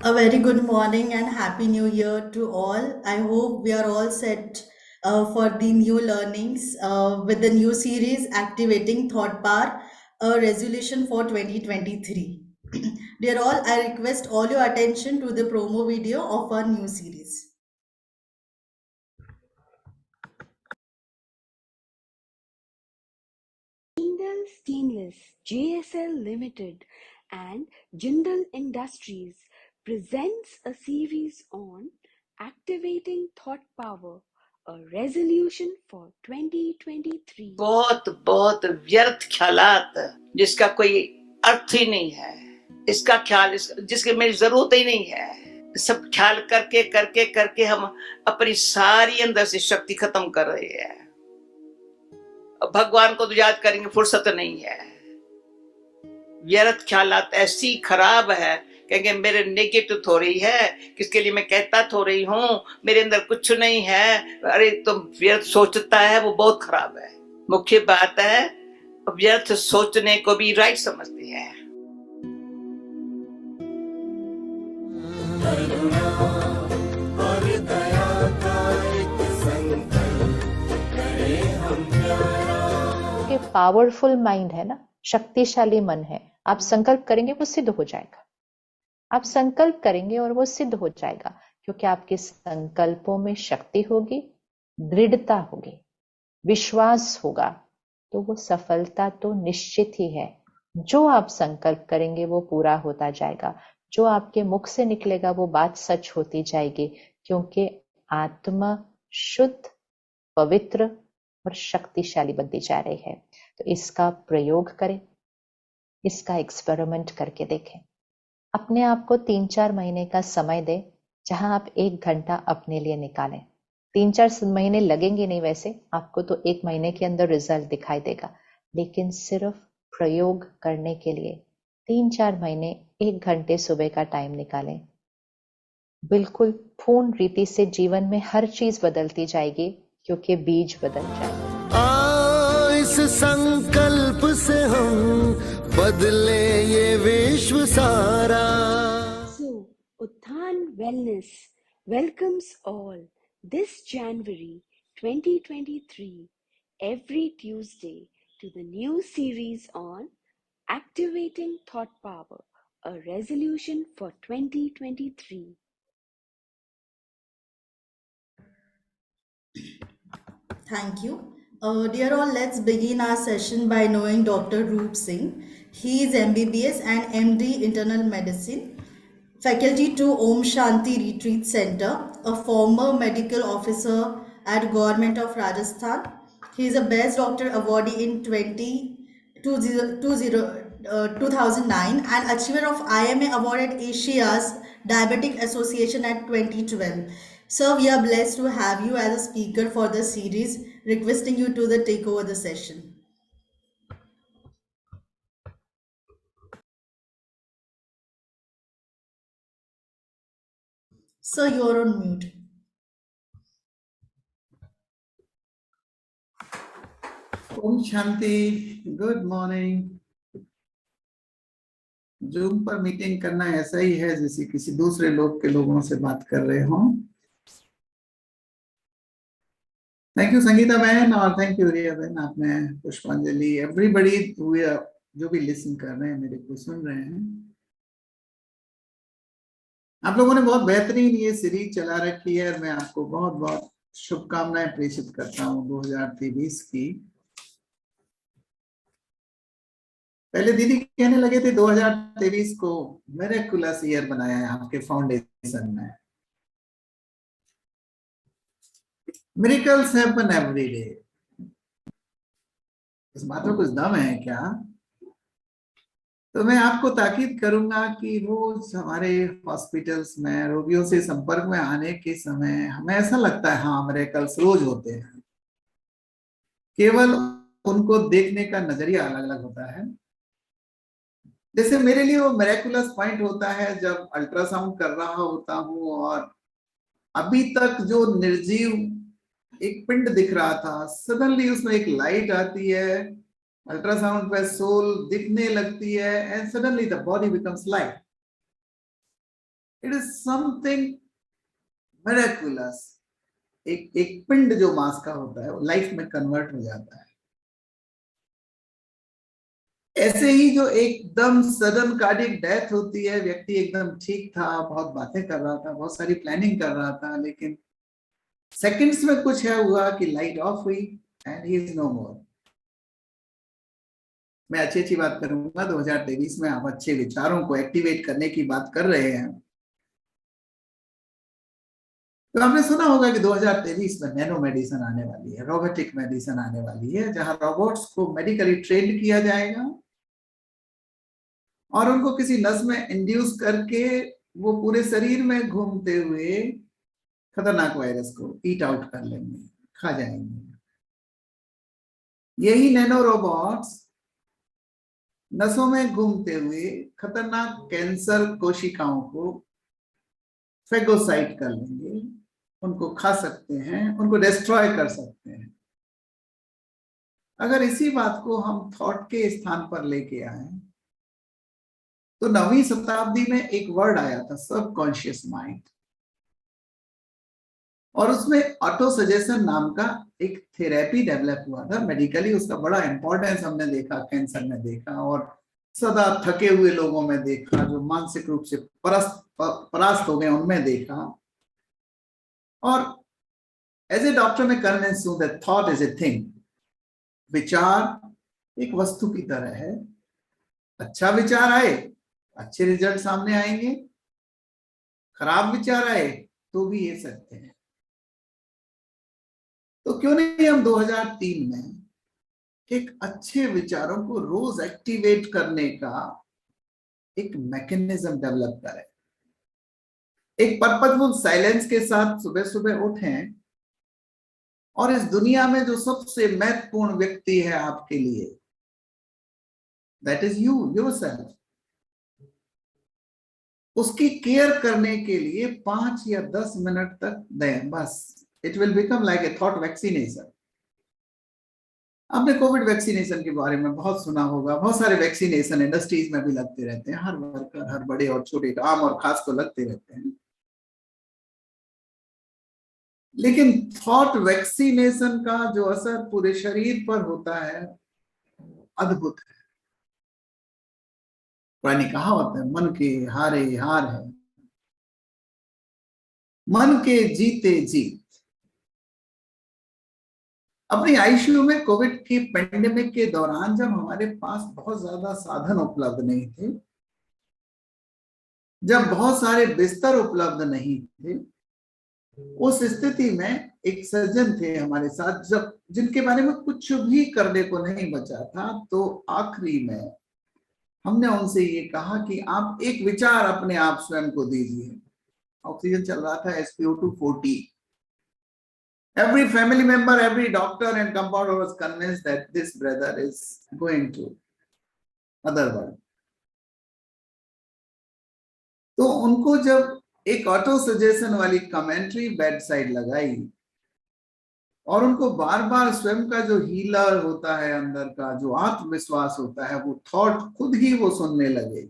A very good morning and happy new year to all. I hope we are all set for the new learnings with the new series Activating Thought Power, a resolution for 2023. Dear all, I request all your attention to the promo video of our new series. Jindal Stainless (JSL Limited) and Jindal Industries presents a series on activating thought power, a resolution for 2023. बहुत बहुत व्यर्थ ख्यालात जिसका कोई अर्थ ही नहीं है, इसका ख्याल जिसके मेरी जरूरत ही नहीं है, सब ख्याल करके करके करके हम अपनी सारी अंदर से शक्ति खत्म कर रहे हैं। भगवान को तो याद करेंगे फुर्सत नहीं है। व्यर्थ ख्यालात ऐसी खराब है, कहेंगे मेरे नेगेटिव हो रही है, किसके लिए मैं कहता तो रही हूँ, मेरे अंदर कुछ नहीं है। अरे तुम व्यर्थ सोचता है, वो बहुत खराब है। मुख्य बात है व्यर्थ सोचने को भी राइट समझती है। पावरफुल माइंड है ना, शक्तिशाली मन है। आप संकल्प करेंगे वो सिद्ध हो जाएगा। आप संकल्प करेंगे और वो सिद्ध हो जाएगा, क्योंकि आपके संकल्पों में शक्ति होगी, दृढ़ता होगी, विश्वास होगा, तो वो सफलता तो निश्चित ही है। जो आप संकल्प करेंगे वो पूरा होता जाएगा। जो आपके मुख से निकलेगा वो बात सच होती जाएगी, क्योंकि आत्मा शुद्ध, पवित्र और शक्तिशाली बनती जा रही है। तो इसका प्रयोग करें, इसका एक्सपेरिमेंट करके देखें। अपने आप को 3-4 महीने का समय दें, जहां आप 1 घंटा अपने लिए निकालें। 3-4 महीने लगेंगे नहीं, वैसे आपको तो 1 महीने के अंदर रिजल्ट दिखाई देगा, लेकिन सिर्फ प्रयोग करने के लिए 3-4 महीने 1 घंटे सुबह का टाइम निकालें। बिल्कुल पूर्ण रीति से जीवन में हर चीज बदलती जाएगी, क्योंकि बीज बदल जाएगा। इस संकल्प से हम बदले ये विश्व सारा। So, Uthan Wellness welcomes all this January 2023 every Tuesday to the new series on activating thought power, a resolution for 2023. Thank you. Dear all, let's begin our session by knowing Dr. Roop Singh. He is MBBS and MD Internal Medicine, faculty to Om Shanti Retreat Center, a former medical officer at Government of Rajasthan. He is a Best Doctor awardee in 2009 and achiever of IMA Award at Asia's Diabetic Association at 2012. Sir, we are blessed to have you as a speaker for the series, requesting you to take over the session. Sir, you are on mute. ओम शांति, good morning. Zoom पर meeting करना ऐसा ही है जैसे किसी दूसरे लोगों से बात कर रहे हों। थैंक यू संगीता बहन और थैंक यू रिया बहन, आपने पुष्पांजलि, एवरीबडी जो भी लिसन कर रहे हैं, मेरे को सुन रहे हैं। आप लोगों ने बहुत बेहतरीन ये सीरीज चला रखी है और मैं आपको बहुत बहुत शुभकामनाएं प्रेषित करता हूँ 2023 की। पहले दीदी कहने लगे थे 2023 को मिरेकुलस ईयर बनाया है आपके फाउंडेशन में। Miracles happen every day. इस बात में कुछ दम है क्या? तो मैं आपको ताकीद करूंगा कि रोज हमारे हॉस्पिटल्स में रोगियों से संपर्क में आने के समय हमें ऐसा लगता है हाँ मिरेकल्स रोज होते हैं, केवल उनको देखने का नजरिया अलग अलग होता है। जैसे मेरे लिए वो मिरेकुलस पॉइंट होता है जब अल्ट्रासाउंड कर रहा होता हूँ और अभी तक जो निर्जीव एक पिंड दिख रहा था, सडनली उसमें एक लाइट आती है, अल्ट्रासाउंड पे सोल दिखने लगती है and suddenly the body becomes light. It is something miraculous. एक पिंड जो मांस का होता है वो लाइफ में कन्वर्ट हो जाता है। ऐसे ही जो एकदम सडन कार्डियक डेथ होती है, व्यक्ति एकदम ठीक था, बहुत बातें कर रहा था, बहुत सारी प्लानिंग कर रहा था, लेकिन सेकंड्स में कुछ है हुआ कि लाइट ऑफ हुई एंड ही इज नो मोर। मैं अच्छी अच्छी बात करूंगा। 2023 में आप अच्छे विचारों को एक्टिवेट करने की बात कर रहे हैं, तो आपने सुना होगा कि 2023 में नैनो मेडिसिन आने वाली है, रोबोटिक मेडिसिन आने वाली है, जहां रोबोट्स को मेडिकली ट्रेंड किया जाएगा और उनको किसी नस में इंड्यूस करके वो पूरे शरीर में घूमते हुए खतरनाक वायरस को ईट आउट कर लेंगे, खा जाएंगे। यही नैनो रोबोट्स नसों में घूमते हुए खतरनाक कैंसर कोशिकाओं को फेगोसाइट कर लेंगे, उनको खा सकते हैं, उनको डिस्ट्रॉय कर सकते हैं। अगर इसी बात को हम थॉट के स्थान पर लेके आए तो 9वीं शताब्दी में एक वर्ड आया था, सबकॉन्शियस माइंड, और उसमें ऑटो सजेशन नाम का एक थेरेपी डेवलप हुआ था। मेडिकली उसका बड़ा इंपॉर्टेंस हमने देखा, कैंसर में देखा और सदा थके हुए लोगों में देखा, जो मानसिक रूप से परास्त हो गए उनमें देखा। और एज ए डॉक्टर मैं कन्विंस हूं that thought is a thing. विचार एक वस्तु की तरह है। अच्छा विचार आए, अच्छे रिजल्ट सामने आएंगे, खराब विचार आए तो भी ये सत्य है। तो क्यों नहीं हम 2003 में एक अच्छे विचारों को रोज एक्टिवेट करने का एक मैकेनिज्म डेवलप करें, एक पर्पजफुल साइलेंस के साथ सुबह सुबह उठें और इस दुनिया में जो सबसे महत्वपूर्ण व्यक्ति है आपके लिए, दैट इज यू, योरसेल्फ, उसकी केयर करने के लिए 5 या 10 मिनट तक दें बस। It will become like a thought vaccination. आपने कोविड वैक्सीनेशन के बारे में बहुत सुना होगा, बहुत सारे वैक्सीनेशन इंडस्ट्रीज में भी लगते रहते हैं, हर वर्कर, हर बड़े और छोटे, आम और खास को लगते रहते हैं। लेकिन थॉट वैक्सीनेशन का जो असर पूरे शरीर पर होता है अद्भुत है। पुरानी कहावत है, मन के हारे हार है, मन के जीते जीत। अपनी आईसीयू में कोविड की पेंडेमिक के दौरान जब हमारे पास बहुत ज्यादा साधन उपलब्ध नहीं थे, जब बहुत सारे बिस्तर उपलब्ध नहीं थे, उस स्थिति में एक सज्जन थे हमारे साथ, जब जिनके बारे में कुछ भी करने को नहीं बचा था, तो आखिरी में हमने उनसे ये कहा कि आप एक विचार अपने आप स्वयं को दीजिए। ऑक्सीजन चल रहा था SpO2 40। Every family member, every doctor and compounder was convinced that this brother is going to other world. तो उनको जब एक ऑटो सजेशन वाली कमेंट्री बेड साइड लगाई और उनको बार बार स्वयं का जो हीलर होता है अंदर का, जो आत्मविश्वास होता है, वो थॉट खुद ही वो सुनने लगे,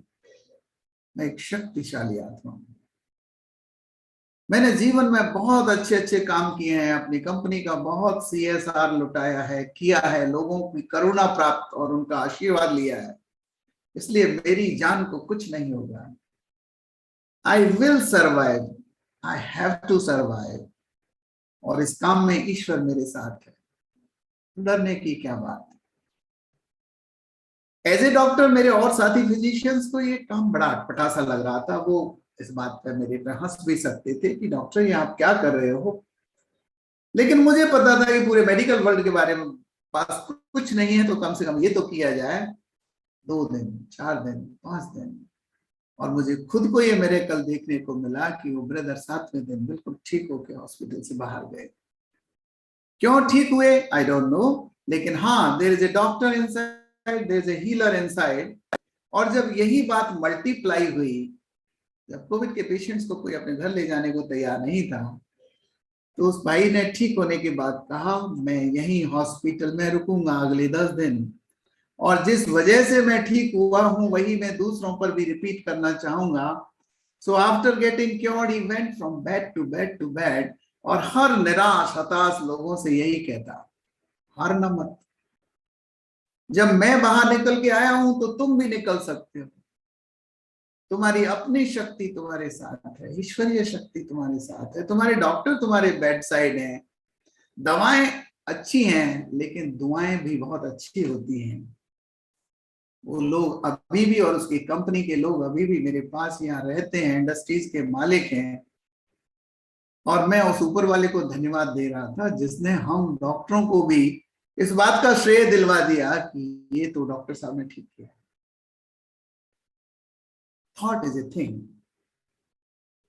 मैं एक शक्तिशाली आत्मा हूं, मैंने जीवन में बहुत अच्छे अच्छे काम किए हैं, अपनी कंपनी का बहुत CSR लुटाया है, किया है, लोगों की करुणा प्राप्त और उनका आशीर्वाद लिया है, इसलिए मेरी जान को कुछ नहीं होगा। I will survive, I have to survive, और इस काम में ईश्वर मेरे साथ है, डरने की क्या बात है। एज ए डॉक्टर मेरे और साथी फिजिशियंस को ये काम बड़ा अटपटा सा लग रहा था। वो इस बात पे मेरे पे हंस भी सकते थे कि डॉक्टर ये आप क्या कर रहे हो, लेकिन मुझे पता था कि पूरे मेडिकल वर्ल्ड के बारे में पास कुछ नहीं है, तो कम से कम ये तो किया जाए। 2 दिन, 4 दिन, 5 दिन, और मुझे खुद को ये मिरेकल देखने को मिला कि वो ब्रदर 7वें दिन बिल्कुल ठीक होके हॉस्पिटल से बाहर गए। क्यों ठीक हुए आई डोंट नो, लेकिन हाँ, there is a doctor inside, there is a healer inside. और जब यही बात मल्टीप्लाई हुई, जब कोविड के पेशेंट्स को कोई अपने घर ले जाने को तैयार नहीं था, तो उस भाई ने ठीक होने के बाद कहा, मैं यही हॉस्पिटल में रुकूंगा अगले 10 दिन, और जिस वजह से मैं ठीक हुआ हूं वही मैं दूसरों पर भी रिपीट करना चाहूंगा। So after getting cured, he went from bed to bed to bed. और हर निराश हताश लोगों से यही कहता, हारना मत, जब मैं बाहर निकल के आया हूं तो तुम भी निकल सकते हो। तुम्हारी अपनी शक्ति तुम्हारे साथ है, ईश्वरीय शक्ति तुम्हारे साथ है, तुम्हारे डॉक्टर तुम्हारे बेड साइड हैं, दवाएं अच्छी हैं लेकिन दुआएं भी बहुत अच्छी होती हैं। वो लोग अभी भी और उसकी कंपनी के लोग अभी भी मेरे पास यहाँ रहते हैं, इंडस्ट्रीज के मालिक हैं, और मैं उस ऊपर वाले को धन्यवाद दे रहा था जिसने हम डॉक्टरों को भी इस बात का श्रेय दिलवा दिया कि ये तो डॉक्टर साहब ने ठीक किया। Thought is a thing.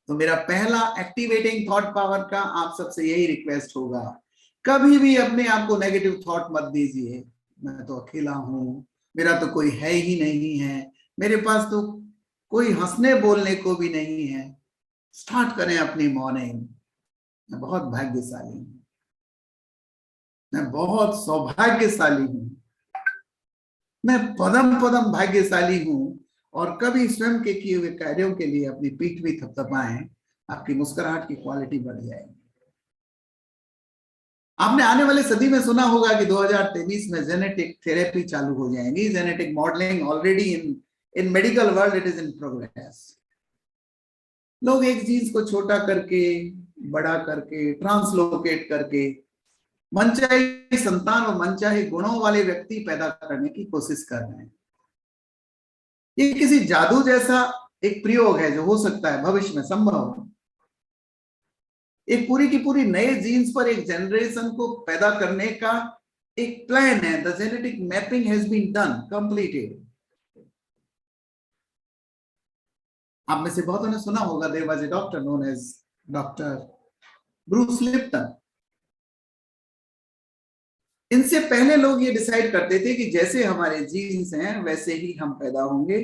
तो मेरा पहला एक्टिवेटिंग थॉट पावर का आप सबसे यही रिक्वेस्ट होगा, कभी भी अपने आप को नेगेटिव थॉट मत दीजिए, मैं तो अकेला हूं, मेरा तो कोई है ही नहीं है, मेरे पास तो कोई हंसने बोलने को भी नहीं है। स्टार्ट करें अपनी मॉर्निंग, मैं बहुत भाग्यशाली हूं, मैं बहुत सौभाग्यशाली हूं, मैं पदम पदम भाग्यशाली हूं। और कभी स्वयं के किए हुए कार्यों के लिए अपनी पीठ भी थपथपाएं, आपकी मुस्कुराहट की क्वालिटी बढ़ जाएगी। आपने आने वाले सदी में सुना होगा कि 2023 में जेनेटिक थेरेपी चालू हो जाएंगी, genetic modelling already in medical world it is in progress. लोग एक जीन्स को छोटा करके, बड़ा करके, ट्रांसलोकेट करके मनचाही संतान और मनचाही गुणों वाले व्यक्ति पैदा करने की कोशिश कर रहे हैं। ये किसी जादू जैसा एक प्रयोग है जो हो सकता है भविष्य में संभव। एक पूरी की पूरी नए जीन्स पर एक जनरेशन को पैदा करने का एक प्लान है। The genetic mapping has been done, completed. आप में से बहुतों ने सुना होगा, there was a doctor known as doctor Bruce Lipton. इनसे पहले लोग ये डिसाइड करते थे कि जैसे हमारे जीन्स हैं वैसे ही हम पैदा होंगे।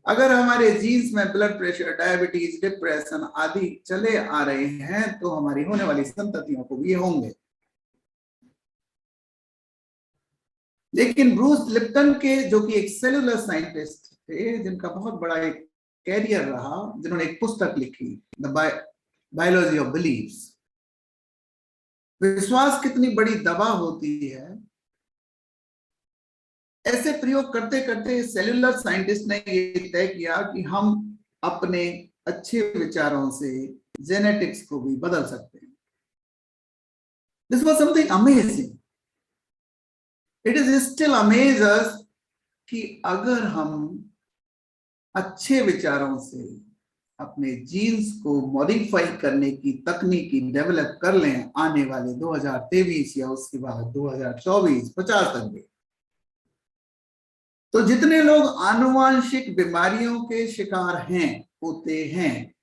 अगर हमारे जीन्स में ब्लड प्रेशर, डायबिटीज, डिप्रेशन आदि चले आ रहे हैं तो हमारी होने वाली संततियों को भी ये होंगे। लेकिन ब्रूस लिप्टन के, जो कि एक सेलुलर साइंटिस्ट थे, जिनका बहुत बड़ा एक कैरियर रहा, जिन्होंने एक पुस्तक लिखी, द बायोलॉजी ऑफ बिलीव्स। विश्वास कितनी बड़ी दवा होती है। ऐसे प्रयोग करते करते सेलुलर साइंटिस्ट ने ये तय किया कि हम अपने अच्छे विचारों से जेनेटिक्स को भी बदल सकते हैं। This was something amazing. It is still amazes कि अगर हम अच्छे विचारों से अपने जीन्स को मॉडिफाई करने की तकनीकी डेवलप कर लें आने वाले 2023 या उसके बाद 2024, 50 तक भी, तो जितने लोग आनुवांशिक बीमारियों के शिकार हैं, होते हैं,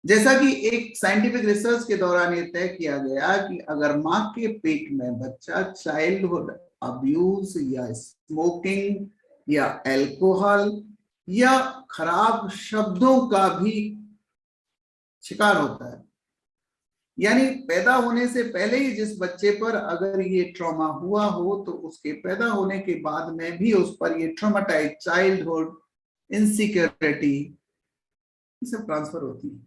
जैसा कि एक साइंटिफिक रिसर्च के दौरान ये तय किया गया कि अगर मां के पेट में बच्चा चाइल्डहुड अब्यूज या स्मोकिंग या अल्कोहल या खराब शब्दों का भी शिकार होता है, यानी पैदा होने से पहले ही जिस बच्चे पर अगर ये ट्रॉमा हुआ हो तो उसके पैदा होने के बाद में भी उस पर ये ट्रॉमेटाइज चाइल्डहुड इनसिक्योरिटी सब ट्रांसफर होती है।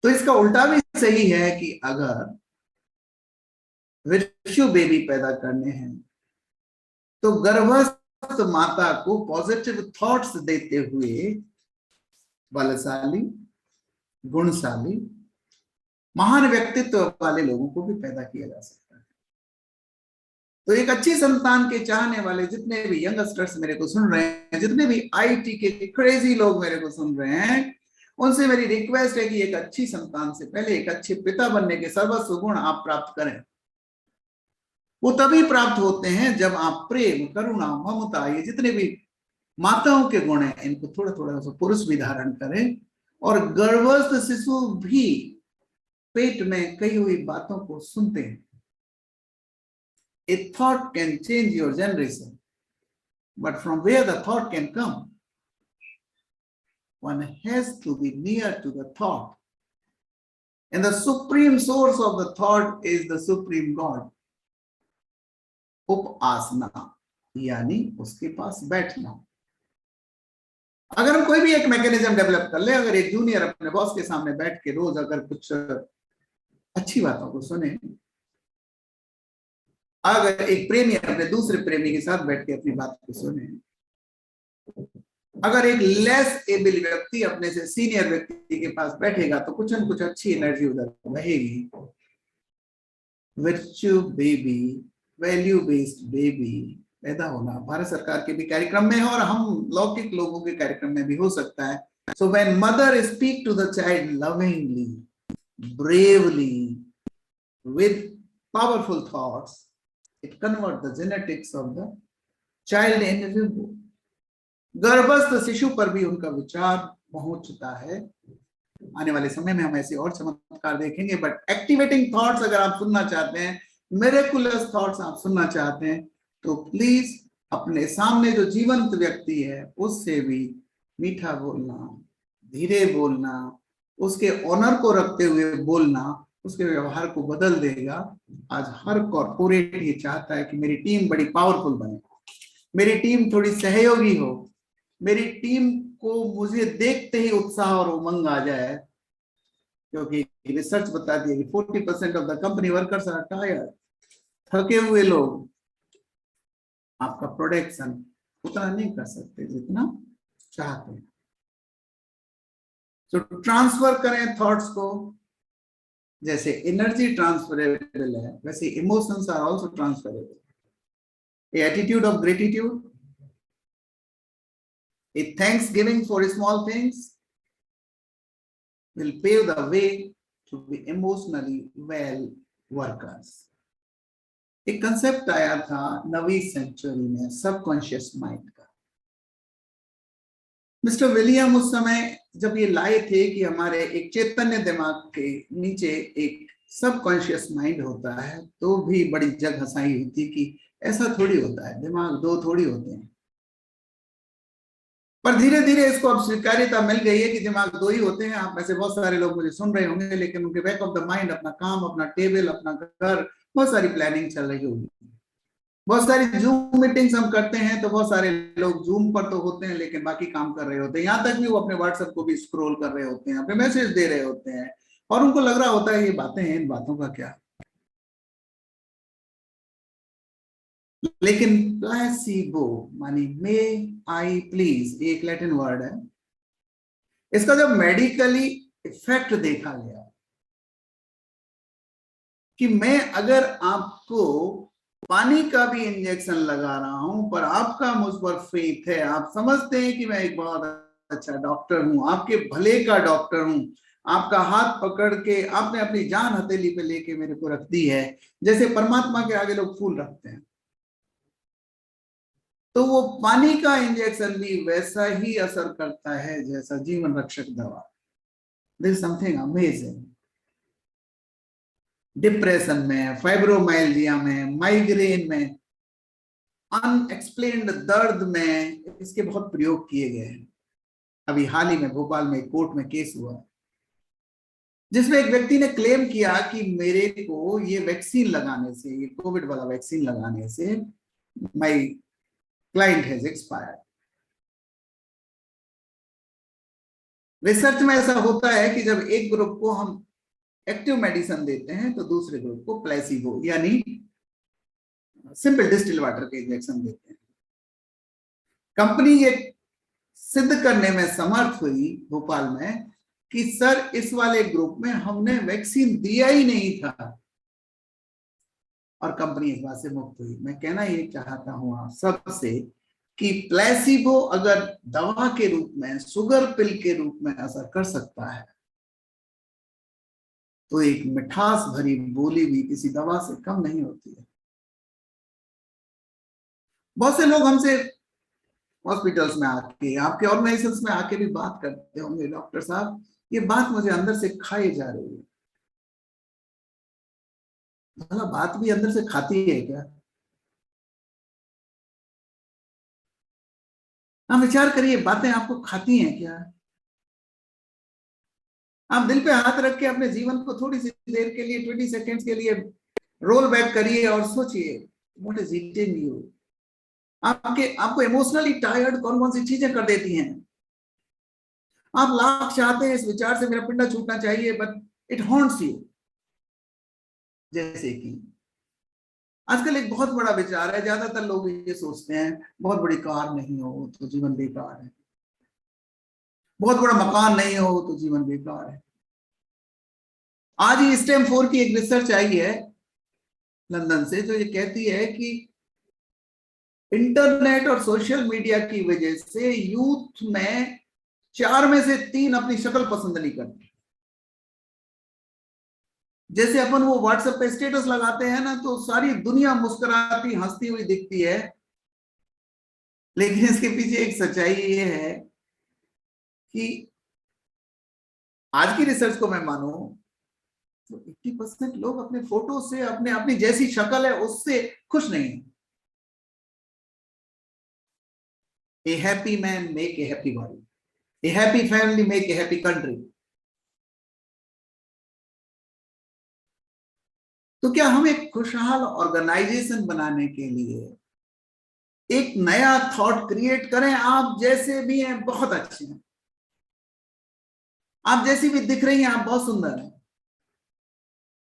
तो इसका उल्टा भी सही है कि अगर विर्च्यू बेबी पैदा करने हैं तो गर्भस्थ माता को पॉजिटिव थॉट्स देते हुए बलशाली, गुणशाली, महान व्यक्तित्व वाले लोगों को भी पैदा किया जा सकता है। तो एक अच्छी संतान के चाहने वाले जितने भी यंगस्टर्स मेरे को सुन रहे हैं, जितने भी आईटी के क्रेजी लोग मेरे को सुन रहे हैं, उनसे मेरी रिक्वेस्ट है कि एक अच्छी संतान से पहले एक अच्छे पिता बनने के सर्वस्व गुण आप प्राप्त करें। वो तभी प्राप्त होते हैं जब आप प्रेम, करुणा, ममता, ये जितने भी माताओं के गुण हैं इनको थोड़ा थोड़ा सा पुरुष भी धारण करें। और गर्भस्थ शिशु भी पेट में कही हुई बातों को सुनते हैं। A thought can change your generation, but from where the thought can come? One has to be near to the thought, and the supreme source of the thought is the supreme God. उपआसना यानी उसके पास बैठना। अगर हम कोई भी एक mechanism develop कर ले, अगर एक जूनियर अपने बॉस के सामने बैठ के रोज अगर कुछ अच्छी बातों को सुने, अगर एक प्रेमी अपने दूसरे प्रेमी के साथ बैठ के अपनी बात को सुने, अगर एक लेस एबल व्यक्ति अपने से सीनियर व्यक्ति के पास बैठेगा तो कुछ न कुछ अच्छी एनर्जी उधर रहेगी। Virtue baby, value based baby पैदा होना भारत सरकार के भी कार्यक्रम में है और हम लौकिक लोगों के कार्यक्रम में भी हो सकता है। So when mother speak to the child lovingly, bravely, with powerful thoughts, it converts the genetics of the child in vivo. गर्भस्थ शिशु पर भी उनका विचार पहुंचता है। आने वाले समय में हम ऐसे और चमत्कार देखेंगे। बट एक्टिवेटिंग थॉट्स अगर आप सुनना चाहते हैं, मिरेकुलस थॉट्स आप सुनना चाहते हैं, तो प्लीज अपने सामने जो जीवंत व्यक्ति है उससे भी मीठा बोलना, धीरे बोलना, उसके ऑनर को रखते हुए बोलना उसके व्यवहार को बदल देगा। आज हर कॉर्पोरेट ये चाहता है कि मेरी टीम बड़ी पावरफुल बने, मेरी टीम थोड़ी सहयोगी हो, मेरी टीम को मुझे देखते ही उत्साह और उमंग आ जाए, क्योंकि रिसर्च बताती है कि 40% of the company workers are tired. थके हुए लोग आपका प्रोडक्शन उतना नहीं कर सकते जितना चाहते हैं। तो ट्रांसफर करें थॉट्स को। जैसे एनर्जी ट्रांसफरेबल है, वैसे emotions are also transferable. Attitude of gratitude, a thanksgiving for small things will pave the way to be emotionally well workers. एक कंसेप्ट आया था 9वीं सेंचुरी में सबकॉन्शियस माइंड का। मिस्टर विलियम उस समय जब ये लाए थे कि हमारे एक चैतन्य दिमाग के नीचे एक सबकॉन्शियस माइंड होता है, तो भी बड़ी जग हंसाई हुई थी कि ऐसा थोड़ी होता है, दिमाग दो थोड़ी होते हैं। पर धीरे धीरे इसको अब स्वीकार्यता मिल गई है कि दिमाग दो ही होते हैं। आप में से बहुत सारे लोग मुझे सुन रहे होंगे, लेकिन उनके बैक ऑफ द माइंड अपना काम, अपना टेबल, अपना घर, बहुत सारी प्लानिंग चल रही होगी। बहुत सारी जूम मीटिंग्स हम करते हैं तो बहुत सारे लोग जूम पर तो होते हैं लेकिन बाकी काम कर रहे होते हैं। यहाँ तक भी वो अपने व्हाट्सएप को भी स्क्रॉल कर रहे होते हैं, अपने मैसेज दे रहे होते हैं और उनको लग रहा होता है ये बातें हैं, इन बातों का क्या। लेकिन प्लेसिबो मानी मे आई प्लीज, एक लैटिन वर्ड है, इसका जब मेडिकली इफेक्ट देखा गया कि मैं अगर आपको पानी का भी इंजेक्शन लगा रहा हूं पर आपका मुझ पर फेथ है, आप समझते हैं कि मैं एक बहुत अच्छा डॉक्टर हूं, आपके भले का डॉक्टर हूं, आपका हाथ पकड़ के आपने अपनी जान हथेली पे लेके मेरे को रख दी है, जैसे परमात्मा के आगे लोग फूल रखते हैं, तो वो पानी का इंजेक्शन भी वैसा ही असर करता है जैसा जीवन रक्षक दवा। This something amazing. डिप्रेशन में, फाइब्रोमाइल्जिया में, माइग्रेन में, अनएक्सप्लेन्ड दर्द में इसके बहुत प्रयोग किए गए हैं। अभी हाल ही में भोपाल में कोर्ट में केस हुआ जिसमें एक व्यक्ति ने क्लेम किया कि मेरे को ये वैक्सीन लगाने से, ये कोविड वाला वैक्सीन लगाने से my client has expired. Research में ऐसा होता है कि जब एक ग्रुप को हम एक्टिव मेडिसिन देते हैं तो दूसरे ग्रुप को प्लेसिबो यानी सिंपल डिस्टिल वाटर के इंजेक्शन देते हैं। कंपनी ये सिद्ध करने में समर्थ हुई भोपाल में कि सर इस वाले ग्रुप में हमने वैक्सीन दिया ही नहीं था और कंपनी इस बात से मुक्त हुई। मैं कहना ये चाहता हूं आप सबसे कि प्लेसिबो अगर दवा के रूप में, शुगर पिल के रूप में असर कर सकता है तो एक मिठास भरी बोली भी किसी दवा से कम नहीं होती है। बहुत से लोग हमसे हॉस्पिटल्स में आके, आपके ऑर्गेनाइजेशंस में आके भी बात करते होंगे, डॉक्टर साहब ये बात मुझे अंदर से खाई जा रही है। भला बात भी अंदर से खाती है क्या? आप विचार करिए, बातें आपको खाती हैं क्या? आप दिल पे हाथ रख के अपने जीवन को थोड़ी सी देर के लिए, 20 सेकेंड्स के लिए रोल बैक करिए और सोचिए व्हाट इज ईटिंग यू। आपको इमोशनली टायर्ड कौन कौन सी चीजें कर देती हैं? आप लाख चाहते हैं इस विचार से मेरा पिंडा छूटना चाहिए, बट इट हॉन्ट्स यू। जैसे कि आजकल एक बहुत बड़ा विचार है, ज्यादातर लोग ये सोचते हैं बहुत बड़ी कार नहीं हो तो जीवन बेकार है, बहुत बड़ा मकान नहीं हो तो जीवन बेकार है। आज ही स्टेम 4 की एक रिसर्च आई है लंदन से, जो ये कहती है कि इंटरनेट और सोशल मीडिया की वजह से यूथ में 4 में से 3 अपनी शक्ल पसंद नहीं करते। जैसे अपन वो व्हाट्सएप पे स्टेटस लगाते हैं ना, तो सारी दुनिया मुस्कुराती हंसती हुई दिखती है, लेकिन इसके पीछे एक सच्चाई ये है कि आज की रिसर्च को मैं मानूं तो 80% लोग अपने फोटो से, अपनी जैसी शक्ल है उससे खुश नहीं है। A happy man make a happy body. A happy family make a happy country. तो क्या हम एक खुशहाल ऑर्गेनाइजेशन बनाने के लिए एक नया थॉट क्रिएट करें? आप जैसे भी हैं बहुत अच्छे हैं, आप जैसी भी दिख रही हैं आप बहुत सुंदर हैं।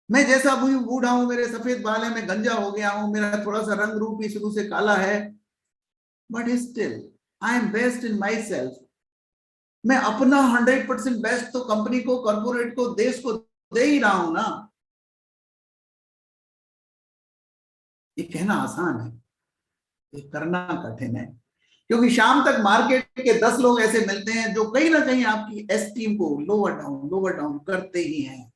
मैं जैसा बूढ़ा हूं, मेरे सफेद बाल हैं, मैं गंजा हो गया हूं, मेरा थोड़ा सा रंग रूप भी शुरू से काला है, but still I am best in my self. मैं अपना 100% बेस्ट तो कंपनी को, कॉर्पोरेट को, देश को दे ही रहा हूं ना। ये कहना आसान है, ये करना कठिन है, क्योंकि शाम तक मार्केट के 10 लोग ऐसे मिलते हैं जो कहीं ना कहीं आपकी एस्टीम को लोअर डाउन करते ही हैं।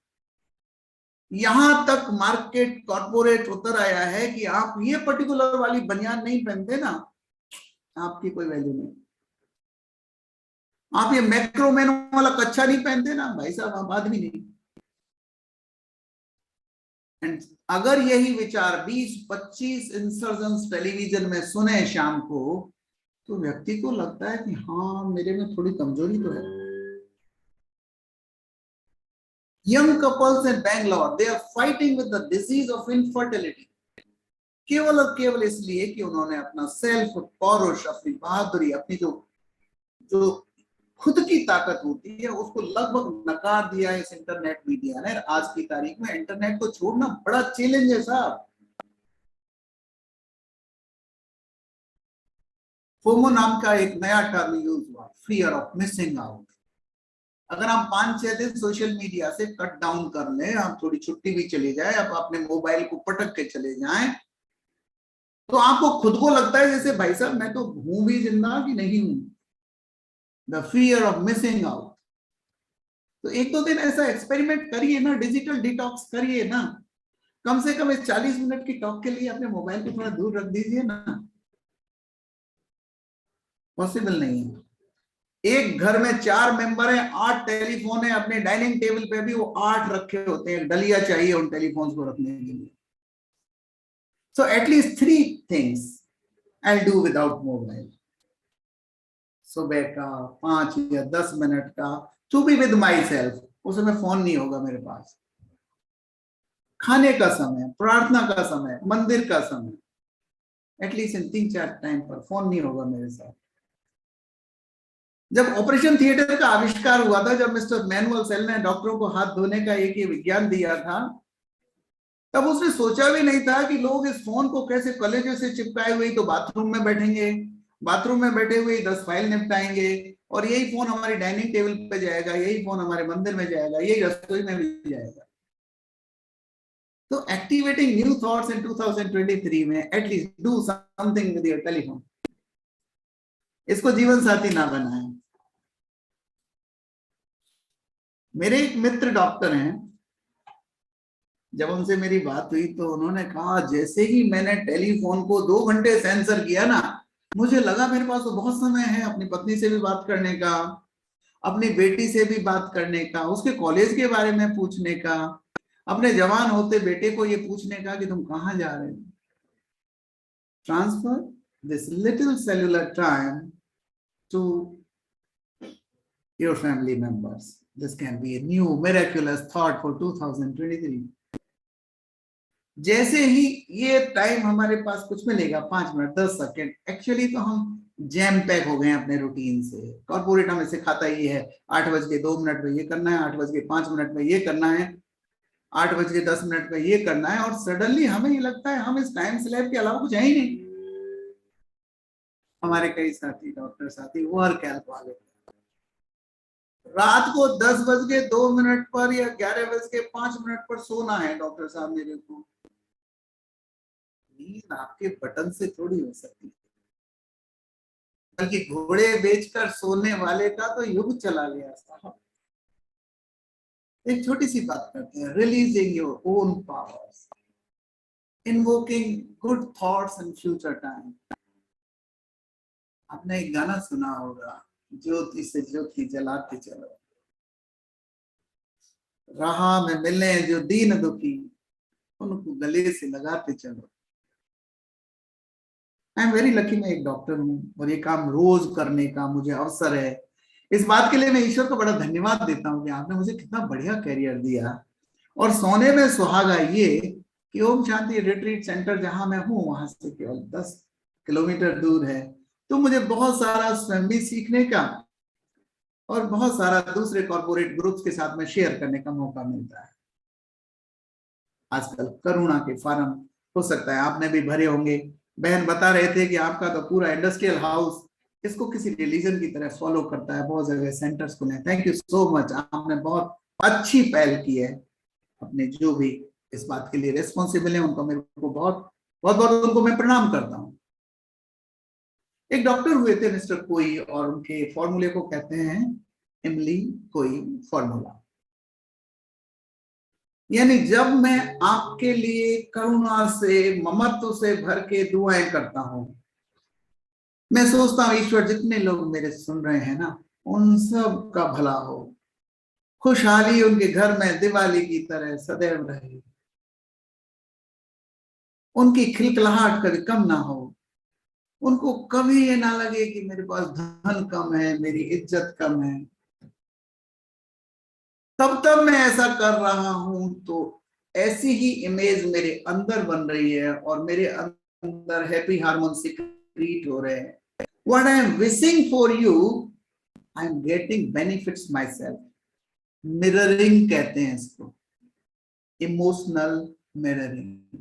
यहां तक मार्केट, कॉर्पोरेट उतर आया है कि आप ये पर्टिकुलर वाली बनियान नहीं पहनते ना, आपकी कोई वैल्यू नहीं। आप ये मैक्रोमैन वाला कच्छा नहीं पहनते ना, भाई साहब आप आदमी नहीं। एंड अगर यही विचार 20-25 इंसर्जेंस टेलीविजन में सुने शाम को, तो व्यक्ति को लगता है कि हाँ मेरे में थोड़ी कमजोरी तो है। Young couples in Bangalore, they are fighting with the disease of infertility, केवल और केवल इसलिए कि उन्होंने अपना सेल्फ पौरुष, अपनी बहादुरी, अपनी जो खुद की ताकत होती है उसको लगभग नकार दिया है इस इंटरनेट मीडिया ने। आज की तारीख में इंटरनेट को छोड़ना बड़ा चैलेंज है साहब। फोमो नाम का एक नया टर्म यूज हुआ, फियर ऑफ मिसिंग आउट। अगर आप 5-6 दिन सोशल मीडिया से कट डाउन कर लें, आप थोड़ी छुट्टी भी चली जाए, आप अपने मोबाइल को पटक के चले जाएं, तो आपको खुद को लगता है जैसे भाई साहब मैं तो हूं भी जिंदा कि नहीं हूं। The fear of missing out. तो 1-2 दिन ऐसा एक्सपेरिमेंट करिए ना, डिजिटल डिटॉक्स करिए ना, कम से कम इस 40 मिनट की टॉक के लिए अपने मोबाइल को थोड़ा दूर रख दीजिए ना। पॉसिबल नहीं है। एक घर में 4 मेंबर हैं, 8 टेलीफोन है, अपने डाइनिंग टेबल पे भी वो 8 रखे होते हैं, डलिया चाहिए उन टेलीफोन को रखने के लिए। So at least 3 things I'll do without mobile. सुबह का 5 या 10 मिनट का to be with myself, उसमें फोन नहीं होगा मेरे पास। खाने का समय, प्रार्थना का समय, मंदिर का समय, एटलीस्ट इन 3-4 टाइम पर फोन नहीं होगा मेरे साथ। जब ऑपरेशन थिएटर का आविष्कार हुआ था, जब मिस्टर मैनुअल सेल ने डॉक्टरों को हाथ धोने का एक ये विज्ञान दिया था, तब उसने सोचा भी नहीं था कि लोग इस फोन को कैसे कलेजे से चिपकाए हुए तो बाथरूम में बैठेंगे, बाथरूम में बैठे हुए 10 फाइल निपटाएंगे, और यही फोन हमारी डाइनिंग टेबल पे जाएगा, यही फोन हमारे मंदिर में जाएगा, यही रसोई में भी जाएगा। तो एक्टिवेटिंग न्यू थॉट्स इन 2023 में at least do something with your telephone. इसको जीवन साथी ना बनाएं। मेरे एक मित्र डॉक्टर हैं, जब उनसे मेरी बात हुई तो उन्होंने कहा जैसे ही मैंने टेलीफोन को 2 घंटे सेंसर किया ना, मुझे लगा मेरे पास तो बहुत समय है अपनी पत्नी से भी बात करने का, अपनी बेटी से भी बात करने का, उसके कॉलेज के बारे में पूछने का, अपने जवान होते बेटे को ये पूछने का कि तुम कहाँ जा रहे हो। Transfer this little cellular time to your family members. This can be a new miraculous thought for 2023. जैसे ही ये टाइम हमारे पास कुछ मिलेगा, 5 मिनट 10 सेकेंड, एक्चुअली तो हम जैम पैक हो गए हैं अपने रूटीन से। कॉर्पोरेट हमें सिखाता ही है 8:02 में ये करना है, 8:05 में ये करना है, 8:10 में ये करना है, और सडनली हमें ये लगता है हम इस टाइम स्लैब के अलावा कुछ है ही नहीं। हमारे कई साथी डॉक्टर साथी वर्क हेल्प वाले रात को 10:02 पर या 11:05 पर सोना है डॉक्टर साहब मेरे को। नींद आपके बटन से थोड़ी हो सकती है, बल्कि घोड़े बेचकर सोने वाले का तो युग चला गया साहब। एक छोटी सी बात करते हैं, releasing your own powers, invoking good thoughts in future time. आपने एक गाना सुना होगा, ज्योति से ज्योति जलाते चलो, राह में मिलने जो दीन दुखी उनको गले से लगाते चलो। आई एम वेरी लकी, मैं एक डॉक्टर हूँ और ये काम रोज करने का मुझे अवसर है। इस बात के लिए मैं ईश्वर को बड़ा धन्यवाद देता हूँ कि आपने मुझे कितना बढ़िया कैरियर दिया। और सोने में सुहागा ये कि ओम शांति रिट्रीट सेंटर जहां मैं हूँ वहां से केवल 10 किलोमीटर दूर है, तो मुझे बहुत सारा स्वयं भी सीखने का और बहुत सारा दूसरे कॉर्पोरेट ग्रुप्स के साथ में शेयर करने का मौका मिलता है। आजकल करुणा के फार्म हो सकता है आपने भी भरे होंगे। बहन बता रहे थे कि आपका तो पूरा इंडस्ट्रियल हाउस इसको किसी रिलीजन की तरह फॉलो करता है, बहुत जगह सेंटर्स खुले हैं। थैंक यू सो मच, आपने बहुत अच्छी पहल की है। अपने जो भी इस बात के लिए रिस्पॉन्सिबल है उनको मेरे को बहुत बहुत उनको मैं प्रणाम करता हूँ। एक डॉक्टर हुए थे मिस्टर कोई, और उनके फॉर्मूले को कहते हैं इमली कोई फॉर्मूला। यानी जब मैं आपके लिए करुणा से ममत्व से भर के दुआएं करता हूं, मैं सोचता हूं ईश्वर जितने लोग मेरे सुन रहे हैं ना उन सब का भला हो, खुशहाली उनके घर में दिवाली की तरह सदैव रहे, उनकी खिलखिलाहट कभी कम ना हो, उनको कभी ये ना लगे कि मेरे पास धन कम है, मेरी इज्जत कम है। तब मैं ऐसा कर रहा हूं तो ऐसी ही इमेज मेरे अंदर बन रही है और मेरे अंदर हैप्पी हार्मोन सीक्रेट हो रहे हैं। What I am wishing for you, I am getting benefits myself. Mirroring कहते हैं इसको, इमोशनल मिररिंग।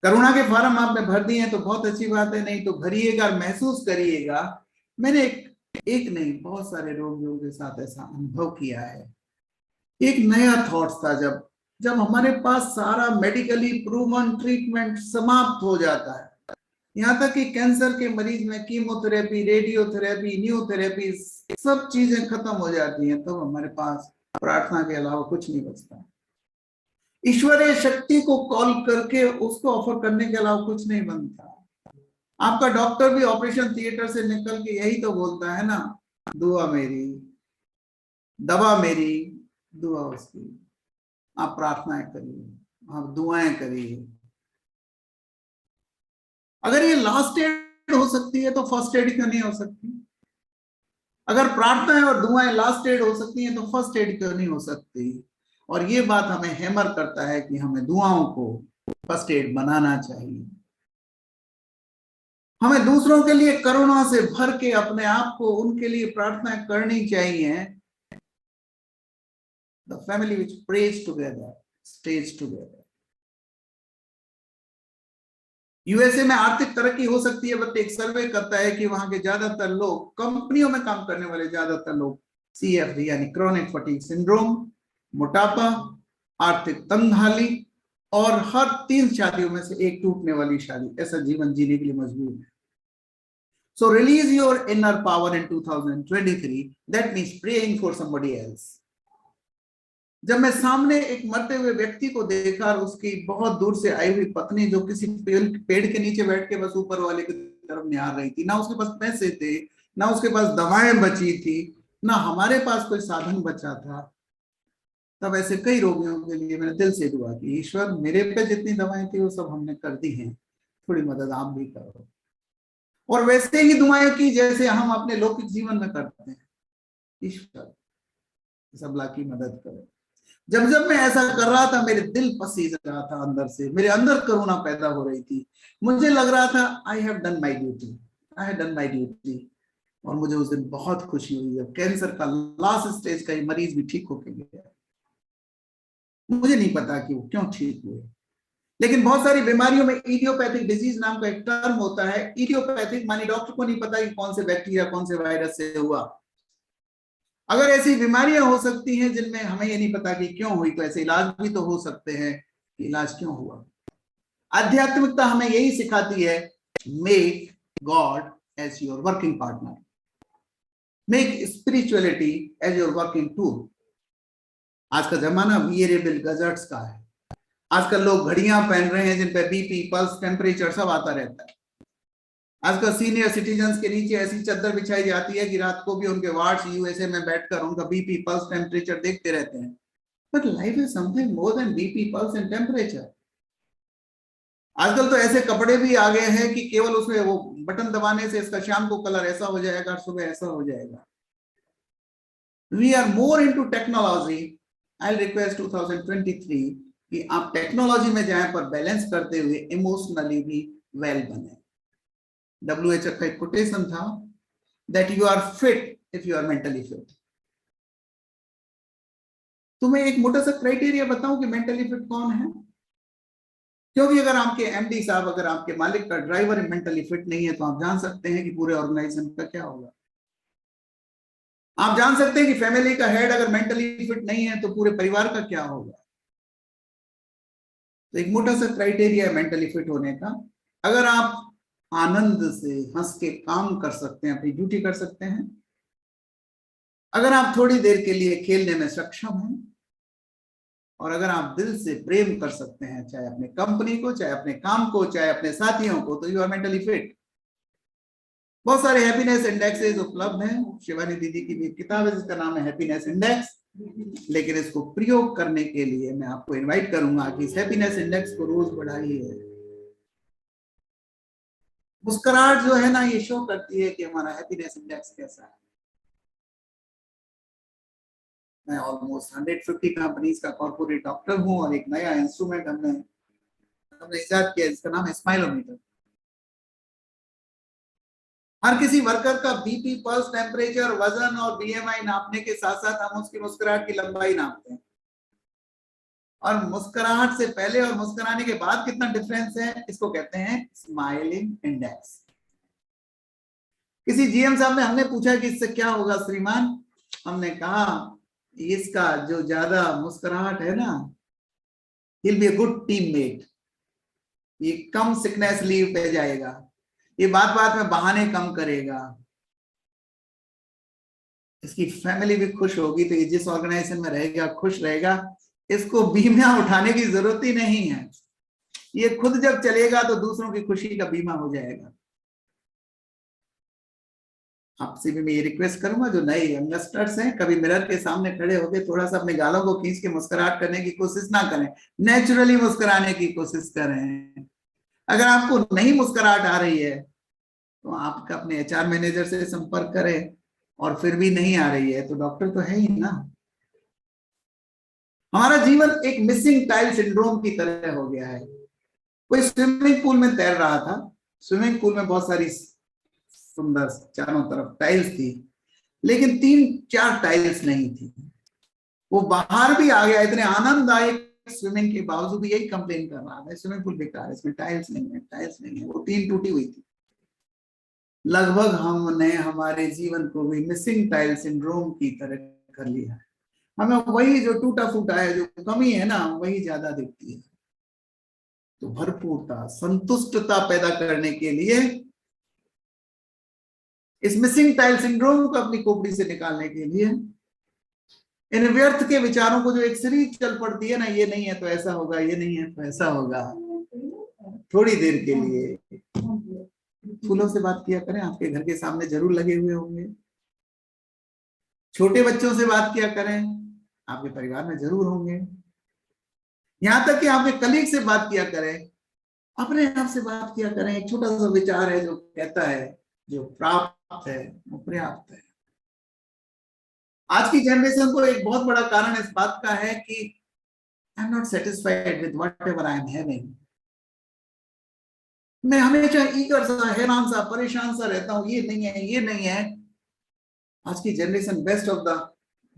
करुणा के फॉर्म आपने भर दिए हैं तो बहुत अच्छी बात है, नहीं तो भरिएगा और महसूस करिएगा। मैंने एक नहीं बहुत सारे रोगियों के साथ ऐसा अनुभव किया है। एक नया थॉट्स था जब हमारे पास सारा मेडिकली प्रूवन ट्रीटमेंट समाप्त हो जाता है, यहाँ तक कि कैंसर के मरीज में कीमोथेरेपी, रेडियोथेरेपी, न्यूथेरेपी सब चीजें खत्म हो जाती हैं, तो हमारे पास प्रार्थना के अलावा कुछ नहीं बचता। ईश्वरीय शक्ति को कॉल करके उसको ऑफर करने के अलावा कुछ नहीं बनता। आपका डॉक्टर भी ऑपरेशन थिएटर से निकल के यही तो बोलता है ना, दुआ मेरी दवा मेरी दुआ उसकी। आप प्रार्थनाएं करिए, आप दुआएं करिए। अगर ये लास्ट एड हो सकती है तो फर्स्ट एड क्यों नहीं हो सकती? अगर प्रार्थनाएं और दुआएं लास्ट एड हो सकती हैं तो फर्स्ट एड क्यों नहीं हो सकती? और ये बात हमें हैमर करता है कि हमें दुआओं को फर्स्ट एड बनाना चाहिए। हमें दूसरों के लिए करुणा से भर के अपने आप को उनके लिए प्रार्थना करनी चाहिए। The family which prays together stays together. USA में आर्थिक तरक्की हो सकती है, बट एक सर्वे करता है कि वहां के ज्यादातर लोग, कंपनियों में काम करने वाले ज्यादातर लोग CFD यानी क्रॉनिक फटीग सिंड्रोम, मोटापा, आर्थिक तंगहाली और हर 3 शादियों में से एक टूटने वाली शादी ऐसा जीवन जीने के लिए मजबूर है। So release your inner power in 2023. That means praying for somebody else. जब मैं सामने एक मरते हुए व्यक्ति को देखा और उसकी बहुत दूर से आई हुई पत्नी जो किसी पेड़ के नीचे बैठ के बस ऊपर वाले की तरफ निहार रही थी, ना उसके पास पैसे थे, ना उसके पास दवाएं बची थी, ना हमारे पास कोई साधन बचा था, तब ऐसे कई रोगियों के लिए मैंने दिल से दुआ की, ईश्वर मेरे पे जितनी दवाएं थी वो सब हमने कर दी हैं, थोड़ी मदद आप भी करो। और वैसे ही दुआएं की जैसे हम अपने लौकिक जीवन में करते हैं, ईश्वर सबला की मदद करो। जब मैं ऐसा कर रहा था मेरे दिल पसीज रहा था अंदर से, मेरे अंदर करुणा पैदा हो रही थी, मुझे लग रहा था I have done my duty, I had done my duty. और मुझे उस दिन बहुत खुशी हुई जब कैंसर का लास्ट स्टेज का मरीज भी ठीक होके गया। मुझे नहीं पता कि वो क्यों ठीक हुए, लेकिन बहुत सारी बीमारियों में इडियोपैथिक डिजीज नाम का एक टर्म होता है। इडियोपैथिक मानी डॉक्टर को नहीं पता कि कौन से बैक्टीरिया कौन से वायरस से हुआ। अगर ऐसी बीमारियां हो सकती हैं जिनमें हमें ये नहीं पता कि क्यों हुई, तो ऐसे इलाज भी तो हो सकते हैं कि इलाज क्यों हुआ। आध्यात्मिकता हमें यही सिखाती है, make God as your working partner, make spirituality as your working tool. आज का जमाना वियरेबल गैजेट्स का है। आजकल लोग घड़ियां पहन रहे हैं जिन पे बीपी, पल्स, टेम्परेचर सब आता रहता है। आजकल सीनियर सिटीजन्स के नीचे ऐसी चादर बिछाई जाती है कि रात को भी उनके वार्ड्स यूएसए में बैठकर उनका बीपी, पल्स, टेम्परेचर देखते रहते हैं। But life is something more than BP, pulse and temperature. आजकल तो ऐसे कपड़े भी आ गए हैं कि केवल उसमें वो बटन दबाने से इसका शाम को कलर ऐसा हो जाएगा, सुबह ऐसा हो जाएगा। We are more into technology. I request 2023 कि आप टेक्नोलॉजी में जाएं पर बैलेंस करते हुए इमोशनली भी वेल बने। WHO का एक कोटेशन था, that you are fit if you are mentally fit. तो मैं एक मोटा सा क्राइटेरिया बताऊं कि मेंटली फिट कौन है, क्योंकि अगर आपके एमडी साहब, अगर आपके मालिक का ड्राइवर मेंटली फिट नहीं है तो आप जान सकते हैं कि पूरे ऑर्गेनाइजेशन का क्या होगा। आप जान सकते हैं कि फैमिली का हेड अगर मेंटली फिट नहीं है तो पूरे परिवार का क्या होगा। तो एक मोटा सा क्राइटेरिया है मेंटली फिट होने का। अगर आप आनंद से हंस के काम कर सकते हैं, अपनी ड्यूटी कर सकते हैं, अगर आप थोड़ी देर के लिए खेलने में सक्षम हैं, और अगर आप दिल से प्रेम कर सकते हैं, चाहे अपने कंपनी को, चाहे अपने काम को, चाहे अपने साथियों को, तो यू आर मेंटली फिट। बहुत सारे हैप्पीनेस इंडेक्सेस उपलब्ध हैं। शिवानी दीदी की भी एक किताब है जिसका नाम है हैप्पीनेस इंडेक्स। लेकिन इसको प्रयोग करने के लिए मैं आपको इनवाइट करूंगा कि इस हैप्पीनेस इंडेक्स को रोज बढ़ाइए। मुस्कुराहट जो है ना, ये शो करती है कि हमारा हैप्पीनेस इंडेक्स कैसा है। मैं ऑलमोस्ट 150 कंपनीज का कॉर्पोरेट डॉक्टर हूं और एक नया इंस्ट्रूमेंट हमने इजाद किया जिसका नाम है स्माइलोमीटर। हर किसी वर्कर का बीपी, पल्स, टेम्परेचर, वजन और बीएमआई नापने के साथ साथ हम उसकी मुस्कुराहट की लंबाई नापते हैं। और मुस्कुराहट से पहले और मुस्कुराने के बाद कितना डिफरेंस है, इसको कहते हैं स्माइलिंग इंडेक्स। किसी जीएम साहब ने हमने पूछा कि इससे क्या होगा श्रीमान, हमने कहा इसका जो ज्यादा मुस्कुराहट है ना, he'll be a good teammate, ये कम सिकनेस लीव पे जाएगा, ये बात बात में बहाने कम करेगा, इसकी फैमिली भी खुश होगी, तो ये जिस ऑर्गेनाइजेशन में रहेगा खुश रहेगा, इसको बीमा उठाने की जरूरत ही नहीं है, ये खुद जब चलेगा तो दूसरों की खुशी का बीमा हो जाएगा। आपसे भी मैं ये रिक्वेस्ट करूंगा, जो नए यंगस्टर्स हैं, कभी मिरर के सामने खड़े होकर थोड़ा सा अपने गालों को खींच के मुस्कुराहट करने की कोशिश ना करें, नेचुरली मुस्कुराने की कोशिश करें। अगर आपको नहीं मुस्कुराहट आ रही है तो आप अपने एचआर मैनेजर से संपर्क करें, और फिर भी नहीं आ रही है तो डॉक्टर तो है ही ना। हमारा जीवन एक मिसिंग टाइल सिंड्रोम की तरह हो गया है। कोई स्विमिंग पूल में तैर रहा था, स्विमिंग पूल में बहुत सारी सुंदर चारों तरफ टाइल्स थी, लेकिन 3-4 टाइल्स नहीं थी। वो बाहर भी आ गया, इतने आनंद आए स्विमिंग के बावजूद भी यही कंप्लेन कर रहा था, स्विमिंग पूल बेकार है, इसमें टाइल्स नहीं है, टाइल्स नहीं है। वो 3 टूटी हुई थी। लगभग हमने हमारे जीवन को भी मिसिंग टाइल सिंड्रोम की तरह कर लिया है। हमें वही जो टूटा फूटा है, जो कमी है ना, वही ज्यादा दिखती है। तो भरपूरता, संतुष्टता पैदा करने के लिए, इस मिसिंग टाइल सिंड्रोम को अपनी खोपड़ी से निकालने के लिए, इन व्यर्थ के विचारों को जो एक सीरीज चल पड़ती है ना, ये नहीं है तो ऐसा होगा, ये नहीं है तो ऐसा होगा, थोड़ी देर के लिए फूलों से बात किया करें। आपके घर के सामने जरूर लगे हुए होंगे। छोटे बच्चों से बात किया करें, आपके परिवार में जरूर होंगे। यहां तक कि आपके कलीग से बात किया करें, अपने आप से बात किया करें। एक छोटा सा विचार है जो कहता है जो प्राप्त है वो पर्याप्त है। आज की जनरेशन को एक बहुत बड़ा कारण इस बात का है कि I am not satisfied with whatever I am having. मैं हमेशा ईगर सा, हैरान सा, परेशान सा रहता हूं, ये नहीं है, ये नहीं है। आज की generation best of the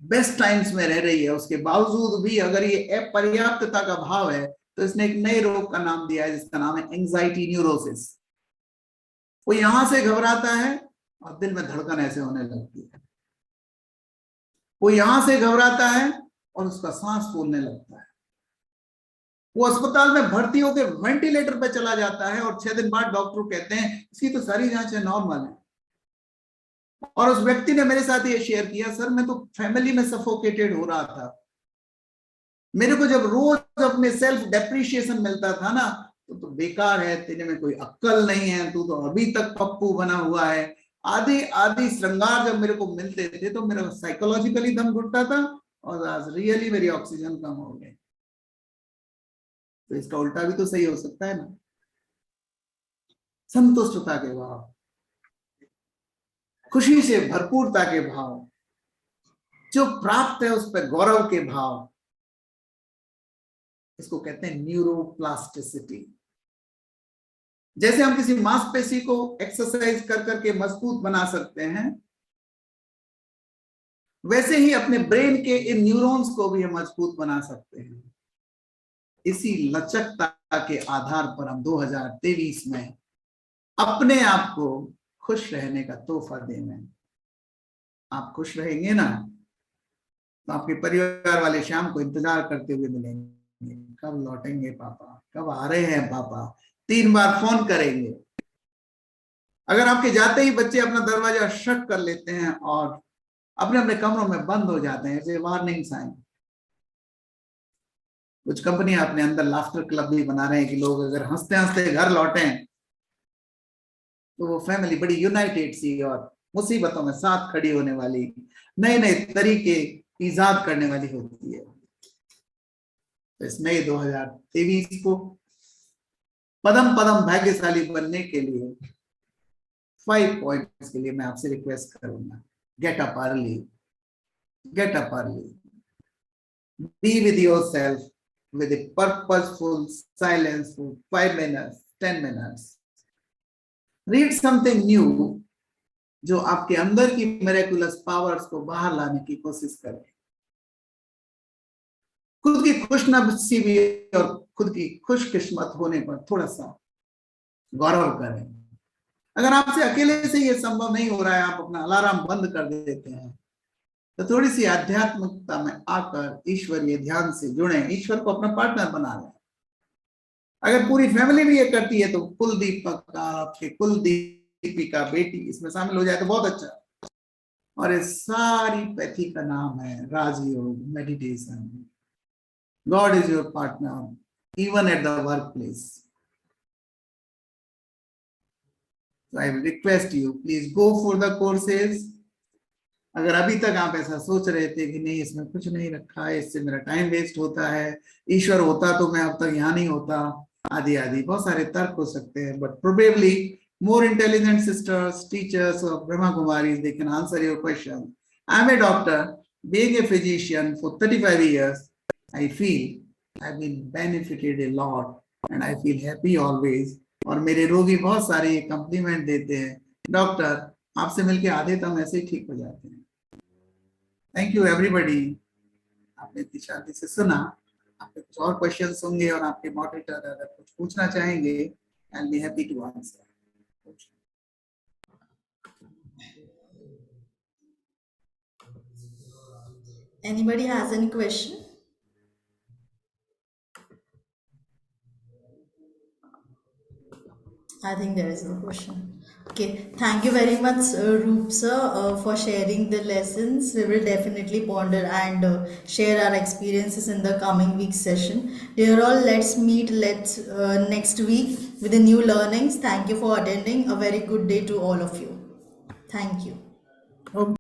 best times में रह रही है, उसके बावजूद भी अगर ये अपर्याप्तता का भाव है तो इसने एक नए रोग का नाम दिया है जिसका नाम है एंजाइटी न्यूरोसिस। वो यहां से घबराता है और दिल में धड़कन ऐसे होने लगती है, वो यहां से घबराता है और उसका सांस फूलने लगता है, वो अस्पताल में भर्ती होकर वेंटिलेटर पे चला जाता है और 6 दिन बाद डॉक्टर कहते हैं इसकी तो सारी जांचें नॉर्मल है। और उस व्यक्ति ने मेरे साथ ये शेयर किया, सर मैं तो फैमिली में सफोकेटेड हो रहा था, मेरे को जब रोज अपने सेल्फ डेप्रिशिएशन मिलता था ना, तो बेकार है, तेरे में कोई अक्ल नहीं है, तू तो अभी तक पप्पू बना हुआ है, आदि आदि श्रृंगार जब मेरे को मिलते थे तो मेरा साइकोलॉजिकली दम घुटता था और आज रियली मेरी ऑक्सीजन कम हो गई। तो इसका उल्टा भी तो सही हो सकता है ना। संतुष्टता के भाव, खुशी से भरपूरता के भाव, जो प्राप्त है उस पर गौरव के भाव, इसको कहते हैं न्यूरोप्लास्टिसिटी। जैसे हम किसी मांसपेशी को एक्सरसाइज कर करके मजबूत बना सकते हैं, वैसे ही अपने ब्रेन के इन न्यूरॉन्स को भी हम मजबूत बना सकते हैं। इसी लचकता के आधार पर हम 2023 में अपने आप को खुश रहने का तोहफा देंगे। आप खुश रहेंगे ना तो आपके परिवार वाले शाम को इंतजार करते हुए मिलेंगे, कब लौटेंगे पापा, कब आ रहे हैं पापा, 3 बार फोन करेंगे। अगर आपके जाते ही बच्चे अपना दरवाजा शट कर लेते हैं और अपने अपने कमरों में बंद हो जाते हैं, ऐसे वार्निंग साइन। कुछ कंपनियां अपने अंदर लाफ्टर क्लब भी बना रहे हैं कि लोग अगर हंसते हंसते घर लौटे तो वो फैमिली बड़ी यूनाइटेड सी और मुसीबतों में साथ खड़ी होने वाली, नए नए तरीके ईजाद करने वाली होती है। तो इस नए 2023 को पदम पदम भाग्यशाली बनने के लिए 5 पॉइंट्स के लिए मैं आपसे रिक्वेस्ट करूंगा। Get up early, get up early, be with yourself with a purposeful silence for 5 minutes, 10 minutes. Read something new जो आपके अंदर की miraculous powers को बाहर लाने की कोशिश करें। खुद की खुशनसीबी और खुद की खुशकिस्मत होने पर थोड़ा सा गौरव करें। अगर आपसे अकेले से ये संभव नहीं हो रहा है, आप अपना अलार्म बंद कर देते हैं, तो थोड़ी सी आध्यात्मिकता में आकर ईश्वरीय ध्यान से जुड़े, ईश्वर को अपना पार्टनर बना लें। अगर पूरी फैमिली भी ये करती है तो कुलदीपक का, आपके कुलदीपिका बेटी इसमें शामिल हो जाए तो बहुत अच्छा। और इस सारी पैथी का नाम है Rajyoga meditation. God is your partner even at the work place. So I will request you, please go for the courses. अगर अभी तक आप ऐसा सोच रहे थे कि नहीं इसमें कुछ नहीं रखा है, इससे मेरा टाइम वेस्ट होता है, ईश्वर होता तो मैं अब तक यहाँ नहीं होता, आदि आदि बहुत सारे तर्क हो सकते हैं, but probably more intelligent sisters, teachers और Brahma Kumaris, they can answer your question. I am a doctor, being a physician for 35 years, I feel I've been benefited a lot and I feel happy always। और मेरे रोगी बहुत सारे complement देते हैं, doctor आपसे मिलके आधे तो हम ऐसे ही ठीक हो जाते हैं। थैंक यू एवरीबॉडी, आपने इतनी शांति से सुना। आपके कुछ और क्वेश्चंस होंगे और आपके मॉडरेटर अगर कुछ पूछना चाहेंगे, I will be happy to answer. Anybody has any question? I think there is no question. Okay, thank you very much, Roop sir, for sharing the lessons. We will definitely ponder and share our experiences in the coming week session. Dear all, let's meet next week with the new learnings. Thank you for attending. A very good day to all of you. Thank you. Okay.